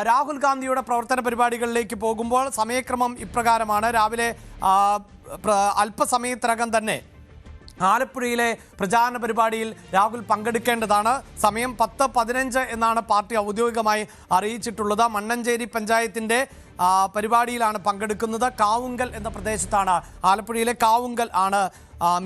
രാഹുൽ ഗാന്ധിയുടെ പ്രവർത്തന പരിപാടികളിലേക്ക് പോകുമ്പോൾ സമയക്രമം ഇപ്രകാരമാണ്. രാവിലെ അല്പസമയത്തിനകം തന്നെ ആലപ്പുഴയിലെ പ്രചാരണ പരിപാടിയിൽ രാഹുൽ പങ്കെടുക്കേണ്ടതാണ്. സമയം 10:15 എന്നാണ് പാർട്ടി ഔദ്യോഗികമായി അറിയിച്ചിട്ടുള്ളത്. മണ്ണഞ്ചേരി പഞ്ചായത്തിൻ്റെ പരിപാടിയിലാണ് പങ്കെടുക്കുന്നത്. കാവുങ്കൽ എന്ന പ്രദേശത്താണ്, ആലപ്പുഴയിലെ കാവുങ്കൽ ആണ്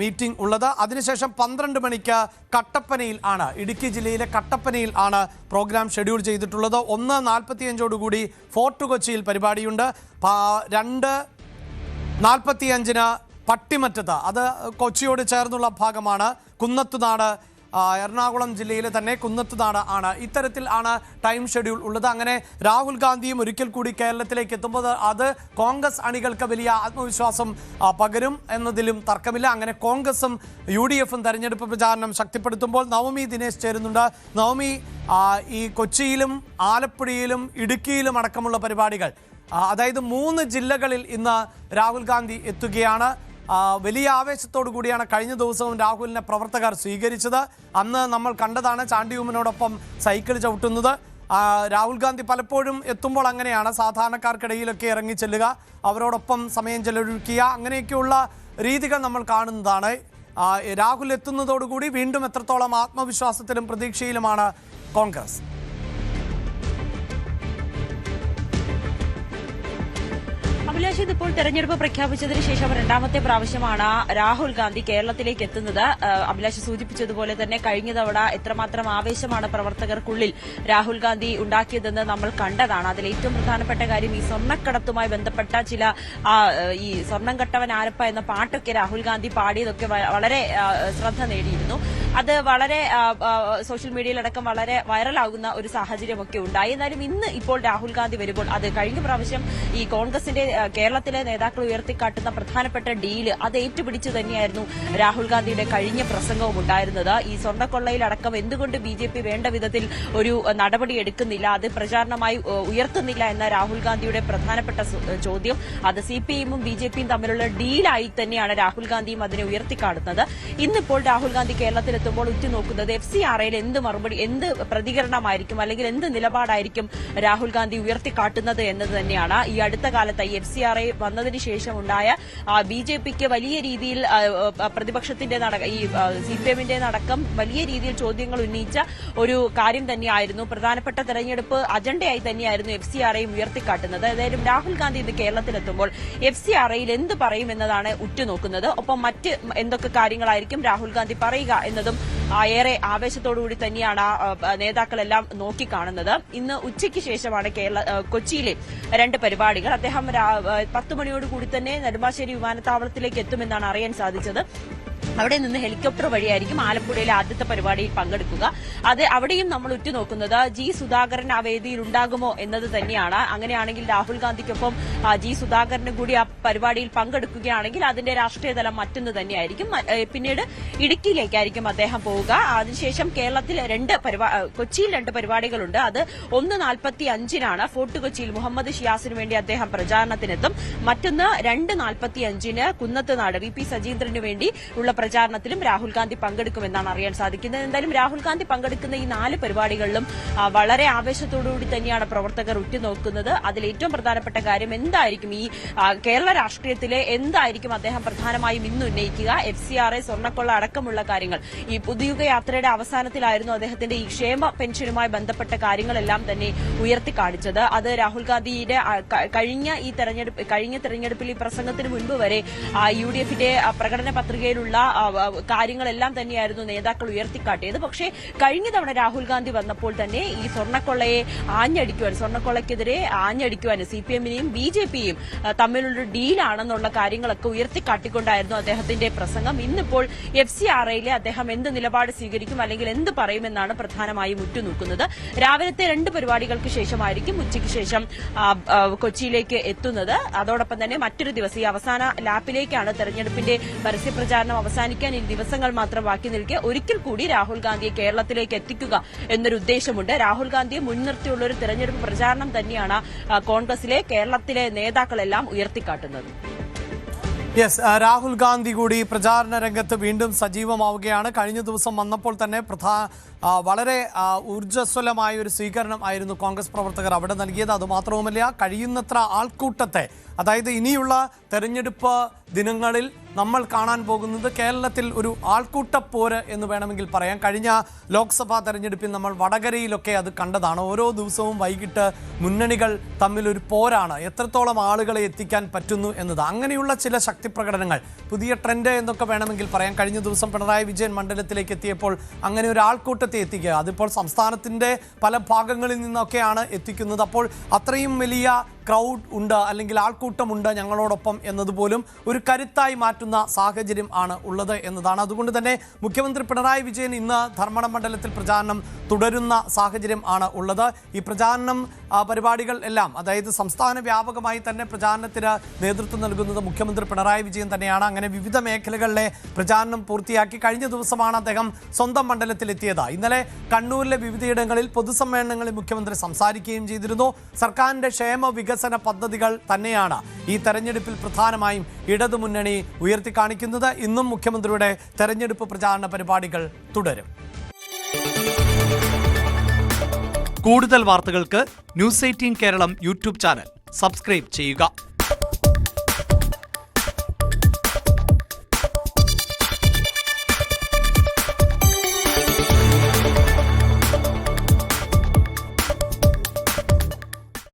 മീറ്റിംഗ് ഉള്ളത്. അതിനുശേഷം 12 മണിക്ക് കട്ടപ്പനയിൽ ആണ്, ഇടുക്കി ജില്ലയിലെ കട്ടപ്പനയിൽ ആണ് പ്രോഗ്രാം ഷെഡ്യൂൾ ചെയ്തിട്ടുള്ളത്. 1:45 ഫോർട്ട് കൊച്ചിയിൽ പരിപാടിയുണ്ട്. 2:45 പട്ടിമറ്റത്ത്, അത് കൊച്ചിയോട് ചേർന്നുള്ള ഭാഗമാണ്, കുന്നത്തുനാട്, എറണാകുളം ജില്ലയിലെ തന്നെ കുന്നത്തുനാട് ആണ്. ഇത്തരത്തിൽ ആണ് ടൈം ഷെഡ്യൂൾ ഉള്ളത്. അങ്ങനെ രാഹുൽ ഗാന്ധിയും ഒരിക്കൽ കൂടി കേരളത്തിലേക്ക് എത്തുമ്പോൾ അത് കോൺഗ്രസ് അണികൾക്ക് വലിയ ആത്മവിശ്വാസം പകരും എന്നതിലും തർക്കമില്ല. അങ്ങനെ കോൺഗ്രസും UDFും തെരഞ്ഞെടുപ്പ് പ്രചാരണം ശക്തിപ്പെടുത്തുമ്പോൾ നവമി ദിനേശ് ചേരുന്നുണ്ട്. നവമി, ഈ കൊച്ചിയിലും ആലപ്പുഴയിലും ഇടുക്കിയിലും അടക്കമുള്ള പരിപാടികൾ, അതായത് 3 ജില്ലകളിൽ ഇന്ന് രാഹുൽ ഗാന്ധി എത്തുകയാണ്. വലിയ ആവേശത്തോടു കൂടിയാണ് കഴിഞ്ഞ ദിവസവും രാഹുലിനെ പ്രവർത്തകർ സ്വീകരിച്ചത്. അന്ന് നമ്മൾ കണ്ടതാണ് ചാണ്ടി ഉമ്മനോടൊപ്പം സൈക്കിൾ ചവിട്ടുന്നത്. രാഹുൽ ഗാന്ധി പലപ്പോഴും എത്തുമ്പോൾ അങ്ങനെയാണ്, സാധാരണക്കാർക്കിടയിലൊക്കെ ഇറങ്ങി ചെല്ലുക, അവരോടൊപ്പം സമയം ചെലവഴിക്കുക, അങ്ങനെയൊക്കെയുള്ള രീതികൾ നമ്മൾ കാണുന്നതാണ്. രാഹുൽ എത്തുന്നതോടുകൂടി വീണ്ടും എത്രത്തോളം ആത്മവിശ്വാസത്തിലും പ്രതീക്ഷയിലുമാണ് കോൺഗ്രസ്? അഭിലാഷ്, ഇപ്പോൾ തെരഞ്ഞെടുപ്പ് പ്രഖ്യാപിച്ചതിന് ശേഷം രണ്ടാമത്തെ പ്രാവശ്യമാണ് രാഹുൽ ഗാന്ധി കേരളത്തിലേക്ക് എത്തുന്നത്. അഭിലാഷ് സൂചിപ്പിച്ചതുപോലെ തന്നെ കഴിഞ്ഞ തവണ എത്രമാത്രം ആവേശമാണ് പ്രവർത്തകർക്കുള്ളിൽ രാഹുൽ ഗാന്ധി ഉണ്ടാക്കിയതെന്ന് നമ്മൾ കണ്ടതാണ്. അതിൽ ഏറ്റവും പ്രധാനപ്പെട്ട കാര്യം ഈ സ്വർണ്ണക്കടത്തുമായി ബന്ധപ്പെട്ട ചില ഈ സ്വർണ്ണം കട്ടവൻ ആരപ്പ എന്ന പാട്ടൊക്കെ രാഹുൽ ഗാന്ധി പാടിയതൊക്കെ വളരെ ശ്രദ്ധ നേടിയിരുന്നു. അത് വളരെ സോഷ്യൽ മീഡിയയിലടക്കം വളരെ വൈറലാകുന്ന ഒരു സാഹചര്യമൊക്കെ ഉണ്ടായി. എന്നാലും ഇന്ന് ഇപ്പോൾ രാഹുൽ ഗാന്ധി വരുമ്പോൾ, അത് കഴിഞ്ഞ പ്രാവശ്യം ഈ കോൺഗ്രസിന്റെ കേരളത്തിലെ നേതാക്കൾ ഉയർത്തിക്കാട്ടുന്ന പ്രധാനപ്പെട്ട ഡീല് അത് ഏറ്റുപിടിച്ച് തന്നെയായിരുന്നു രാഹുൽ ഗാന്ധിയുടെ കഴിഞ്ഞ പ്രസംഗവും ഉണ്ടായിരുന്നത്. ഈ സ്വർണ്ണക്കൊള്ളയിലടക്കം എന്തുകൊണ്ട് BJP വേണ്ട വിധത്തിൽ ഒരു നടപടി എടുക്കുന്നില്ല, അത് പ്രചാരണമായി ഉയർത്തുന്നില്ല എന്ന രാഹുൽ ഗാന്ധിയുടെ പ്രധാനപ്പെട്ട ചോദ്യം, അത് CPIയും BJPയും തമ്മിലുള്ള ഡീലായി തന്നെയാണ് രാഹുൽ ഗാന്ധിയും അതിനെ ഉയർത്തിക്കാട്ടുന്നത്. ഇന്നിപ്പോൾ രാഹുൽ ഗാന്ധി കേരളത്തിലെത്തുമ്പോൾ ഉറ്റുനോക്കുന്നത് FCRAയിൽ എന്ത് പ്രതികരണമായിരിക്കും, അല്ലെങ്കിൽ എന്ത് നിലപാടായിരിക്കും രാഹുൽ ഗാന്ധി ഉയർത്തിക്കാട്ടുന്നത് എന്നത് തന്നെയാണ്. ഈ അടുത്ത കാലത്ത് FCRA വന്നതിന് ശേഷം ഉണ്ടായ BJPക്ക് വലിയ രീതിയിൽ പ്രതിപക്ഷത്തിന്റെ ഈ CPIന്റെ അടക്കം വലിയ രീതിയിൽ ചോദ്യങ്ങൾ ഉന്നയിച്ച ഒരു കാര്യം തന്നെയായിരുന്നു. പ്രധാനപ്പെട്ട തെരഞ്ഞെടുപ്പ് അജണ്ടയായി തന്നെയായിരുന്നു FCRAയും ഉയർത്തിക്കാട്ടുന്നത്. ഏതായാലും രാഹുൽ ഗാന്ധി ഇന്ന് കേരളത്തിലെത്തുമ്പോൾ FCRAയിൽ എന്ത് പറയുമെന്നതാണ് ഉറ്റുനോക്കുന്നത്. ഒപ്പം മറ്റ് എന്തൊക്കെ കാര്യങ്ങളായിരിക്കും രാഹുൽ ഗാന്ധി പറയുക എന്നതും ഏറെ ആവേശത്തോടുകൂടി തന്നെയാണ് നേതാക്കളെല്ലാം നോക്കിക്കാണുന്നത്. ഇന്ന് ഉച്ചയ്ക്ക് ശേഷമാണ് കൊച്ചിയിലെ 2 പരിപാടികൾ. അദ്ദേഹം 10 മണിയോടുകൂടി തന്നെ നെടുമ്പാശ്ശേരി വിമാനത്താവളത്തിലേക്ക് എത്തുമെന്നാണ് അറിയാൻ സാധിച്ചത്. അവിടെ നിന്ന് ഹെലികോപ്റ്റർ വഴിയായിരിക്കും ആലപ്പുഴയിലെ ആദ്യത്തെ പരിപാടിയിൽ പങ്കെടുക്കുക. അവിടെയും നമ്മൾ ഉറ്റുനോക്കുന്നത് G സുധാകരൻ ആ വേദിയിൽ ഉണ്ടാകുമോ എന്നത് തന്നെയാണ്. അങ്ങനെയാണെങ്കിൽ രാഹുൽ ഗാന്ധിക്കൊപ്പം G സുധാകരനും കൂടി ആ പരിപാടിയിൽ പങ്കെടുക്കുകയാണെങ്കിൽ അതിന്റെ രാഷ്ട്രീയ തലം മറ്റൊന്ന് തന്നെയായിരിക്കും. പിന്നീട് ഇടുക്കിയിലേക്കായിരിക്കും അദ്ദേഹം പോവുക. അതിനുശേഷം കേരളത്തിൽ കൊച്ചിയിൽ 2 പരിപാടികളുണ്ട്. അത് 1:45 ഫോർട്ട് കൊച്ചിയിൽ മുഹമ്മദ് ഷിയാസിന് വേണ്ടി അദ്ദേഹം പ്രചാരണത്തിനെത്തും. മറ്റൊന്ന് 2:45 കുന്നത്തുനാട് VP സജീന്ദ്രന് വേണ്ടി ഉള്ള പ്രചാരണത്തിലും രാഹുൽ ഗാന്ധി പങ്കെടുക്കുമെന്നാണ് അറിയാൻ സാധിക്കുന്നത്. എന്തായാലും രാഹുൽ ഗാന്ധി പങ്കെടുക്കുന്ന ഈ 4 പരിപാടികളിലും വളരെ ആവേശത്തോടുകൂടി തന്നെയാണ് പ്രവർത്തകർ ഉറ്റുനോക്കുന്നത്. അതിൽ ഏറ്റവും പ്രധാനപ്പെട്ട കാര്യം എന്തായിരിക്കും, ഈ കേരള രാഷ്ട്രീയത്തിലെ എന്തായിരിക്കും അദ്ദേഹം പ്രധാനമായും ഇന്ന് ഉന്നയിക്കുക. FCRA, സ്വർണ്ണക്കൊള്ള അടക്കമുള്ള കാര്യങ്ങൾ. ഈ പുതുയുഗ യാത്രയുടെ അവസാനത്തിലായിരുന്നു അദ്ദേഹത്തിന്റെ ഈ ക്ഷേമ പെൻഷനുമായി ബന്ധപ്പെട്ട കാര്യങ്ങളെല്ലാം തന്നെ ഉയർത്തിക്കാണിച്ചത്. അത് രാഹുൽ ഗാന്ധിയുടെ കഴിഞ്ഞ തെരഞ്ഞെടുപ്പിൽ ഈ പ്രസംഗത്തിന് മുൻപ് വരെ UDFന്റെ പ്രകടന പത്രികയിലുള്ള കാര്യങ്ങളെല്ലാം തന്നെയായിരുന്നു നേതാക്കൾ ഉയർത്തിക്കാട്ടിയത്. പക്ഷേ കഴിഞ്ഞ തവണ രാഹുൽ ഗാന്ധി വന്നപ്പോൾ തന്നെ ഈ സ്വർണ്ണക്കൊള്ളയ്ക്കെതിരെ ആഞ്ഞടിക്കുവാൻ CPIനെയും BJPയും തമ്മിലുള്ള ഡീലാണെന്നുള്ള കാര്യങ്ങളൊക്കെ ഉയർത്തിക്കാട്ടിക്കൊണ്ടായിരുന്നു അദ്ദേഹത്തിന്റെ പ്രസംഗം. ഇന്നിപ്പോൾ FCRAയിലെ അദ്ദേഹം എന്ത് നിലപാട് സ്വീകരിക്കും, അല്ലെങ്കിൽ എന്ത് പറയുമെന്നാണ് പ്രധാനമായും ഉറ്റുനോക്കുന്നത്. രാവിലത്തെ 2 പരിപാടികൾക്ക് ശേഷമായിരിക്കും ഉച്ചയ്ക്ക് ശേഷം കൊച്ചിയിലേക്ക് എത്തുന്നത്. അതോടൊപ്പം തന്നെ മറ്റൊരു ദിവസം ഈ അവസാന ലാപ്പിലേക്കാണ് തെരഞ്ഞെടുപ്പിന്റെ പരസ്യപ്രചാരണം അവസാനിക്കാൻ ഇനി ദിവസങ്ങൾ മാത്രം ബാക്കി നിൽക്കെ ഒരിക്കൽ കൂടി രാഹുൽ ഗാന്ധിയെ കേരളത്തിലേക്ക് എത്തിക്കുക എന്നൊരു ഉദ്ദേശമുണ്ട്. രാഹുൽ ഗാന്ധിയെ മുൻനിർത്തിയുള്ള ഒരു തെരഞ്ഞെടുപ്പ് പ്രചാരണം തന്നെയാണ് കോൺഗ്രസിലെ കേരളത്തിലെ നേതാക്കളെല്ലാം ഉയർത്തിക്കാട്ടുന്നത്. രാഹുൽ ഗാന്ധി കൂടി പ്രചാരണ രംഗത്ത് വീണ്ടും സജീവമാവുകയാണ്. കഴിഞ്ഞ ദിവസം വന്നപ്പോൾ തന്നെ വളരെ ഊർജ്ജസ്വലമായ ഒരു സ്വീകരണം ആയിരുന്നു കോൺഗ്രസ് പ്രവർത്തകർ അവിടെ നൽകിയത്. അതുമാത്രവുമല്ല, കഴിയുന്നത്ര ആൾക്കൂട്ടത്തെ, അതായത് ഇനിയുള്ള തെരഞ്ഞെടുപ്പ് ദിനങ്ങളിൽ നമ്മൾ കാണാൻ പോകുന്നത് കേരളത്തിൽ ഒരു ആൾക്കൂട്ടപ്പോര് എന്ന് വേണമെങ്കിൽ പറയാം. കഴിഞ്ഞ ലോക്സഭാ തെരഞ്ഞെടുപ്പിൽ നമ്മൾ വടകരയിലൊക്കെ അത് കണ്ടതാണ്. ഓരോ ദിവസവും വൈകിട്ട് മുന്നണികൾ തമ്മിലൊരു പോരാണ്, എത്രത്തോളം ആളുകളെ എത്തിക്കാൻ പറ്റുന്നു എന്നത്. അങ്ങനെയുള്ള ചില ശക്തി പ്രകടനങ്ങൾ, പുതിയ ട്രെൻഡ് എന്നൊക്കെ വേണമെങ്കിൽ പറയാം. കഴിഞ്ഞ ദിവസം പിണറായി വിജയൻ മണ്ഡലത്തിലേക്ക് എത്തിയപ്പോൾ അങ്ങനെ ഒരു ആൾക്കൂട്ടത്തെ എത്തിക്കുക, അതിപ്പോൾ സംസ്ഥാനത്തിൻ്റെ പല ഭാഗങ്ങളിൽ നിന്നൊക്കെയാണ് എത്തിക്കുന്നത്. അപ്പോൾ അത്രയും വലിയ ക്രൗഡ് ഉണ്ട്, അല്ലെങ്കിൽ ആൾക്കൂട്ടമുണ്ട് ഞങ്ങളോടൊപ്പം എന്നതുപോലും ഒരു കരുത്തായി മാറ്റുന്ന സാഹചര്യം ആണ് ഉള്ളത് എന്നതാണ്. അതുകൊണ്ട് തന്നെ മുഖ്യമന്ത്രി പിണറായി വിജയൻ ഇന്ന് ധർമ്മടം മണ്ഡലത്തിൽ പ്രചാരണം തുടരുന്ന സാഹചര്യം ആണ് ഉള്ളത്. ഈ പ്രചാരണം പരിപാടികൾ എല്ലാം, അതായത് സംസ്ഥാന വ്യാപകമായി തന്നെ പ്രചാരണത്തിന് നേതൃത്വം നൽകുന്നത് മുഖ്യമന്ത്രി പിണറായി വിജയൻ തന്നെയാണ്. അങ്ങനെ വിവിധ മേഖലകളിലെ പ്രചാരണം പൂർത്തിയാക്കി കഴിഞ്ഞ ദിവസമാണ് അദ്ദേഹം സ്വന്തം മണ്ഡലത്തിലെത്തിയത്. ഇന്നലെ കണ്ണൂരിലെ വിവിധയിടങ്ങളിൽ പൊതുസമ്മേളനങ്ങളിൽ മുഖ്യമന്ത്രി സംസാരിക്കുകയും ചെയ്തിരുന്നു. സർക്കാരിൻ്റെ ക്ഷേമ വികസന പദ്ധതികൾ തന്നെയാണ് ഈ തെരഞ്ഞെടുപ്പിൽ പ്രധാനമായും ഇടതുമുന്നണി ഉയർത്തിക്കാണിക്കുന്നത്. ഇന്നും മുഖ്യമന്ത്രിയുടെ തെരഞ്ഞെടുപ്പ് പ്രചാരണ പരിപാടികൾ തുടരും. കൂടുതൽ വാർത്തകൾക്ക് news 18 Keralam YouTube channel subscribe ചെയ്യുക.